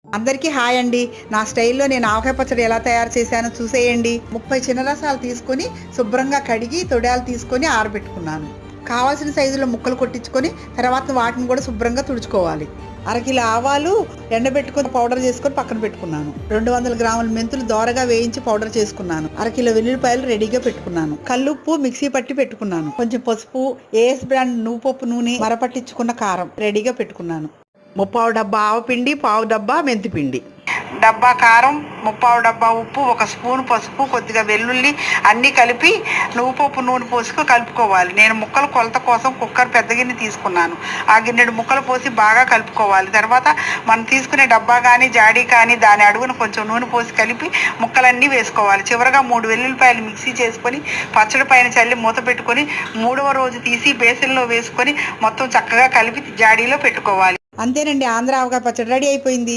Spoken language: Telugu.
అందరికీ హాయ్ అండి. నా స్టైల్‌లో నేను ఆవకాయ పచ్చడి ఎలా తయారు చేశానో చూసేయండి. 30 చిన్న రసాలు తీసుకొని శుభ్రంగా కడిగి తొడాలు తీసుకొని ఆరబెట్టుకున్నాను. కావాల్సిన సైజులో ముక్కలు కొట్టించుకొని తర్వాత వాటిని కూడా శుభ్రంగా తుడుచుకోవాలి. అరకిలో ఆవాలు ఎండబెట్టుకొని పౌడర్ చేసుకొని పక్కన పెట్టుకున్నాను. 200 గ్రాముల మెంతులు దోరగా వేయించి పౌడర్ చేసుకున్నాను. అరకిలో వెల్లుల్లిపాయలు రెడీగా పెట్టుకున్నాను. కల్లుప్పు మిక్సీ పట్టి పెట్టుకున్నాను. కొంచెం పసుపు, ఏఎస్ బ్రాండ్ నువ్వుపప్పు నూనె, మరపట్టించుకున్న కారం రెడీగా పెట్టుకున్నాను. ముప్పావు డబ్బా ఆవపిండి, పావు డబ్బా మెంతిపిండి, డబ్బా కారం, ముప్పావు డబ్బా ఉప్పు, 1 స్పూన్ పసుపు, కొద్దిగా వెల్లుల్లి అన్నీ కలిపి నువ్వుపప్పు నూనె పోసుకు కలుపుకోవాలి. నేను ముక్కల కొలత కోసం కుక్కర్ పెద్ద గిన్నె తీసుకున్నాను. ఆ గిన్నెడు ముక్కలు పోసి బాగా కలుపుకోవాలి. తర్వాత మనం తీసుకునే డబ్బా కానీ జాడీ కానీ దాని అడుగున కొంచెం నూనె పోసి కలిపి ముక్కలన్నీ వేసుకోవాలి. చివరగా 3 వెల్లుల్లిపాయలు మిక్సీ చేసుకొని పచ్చడి పైన చల్లి మూత పెట్టుకొని 3వ రోజు తీసి బేసిన్లో వేసుకొని మొత్తం చక్కగా కలిపి జాడీలో పెట్టుకోవాలి. అంతేనండి, ఆంధ్ర ఆవకాయ పచ్చడి రెడీ అయిపోయింది.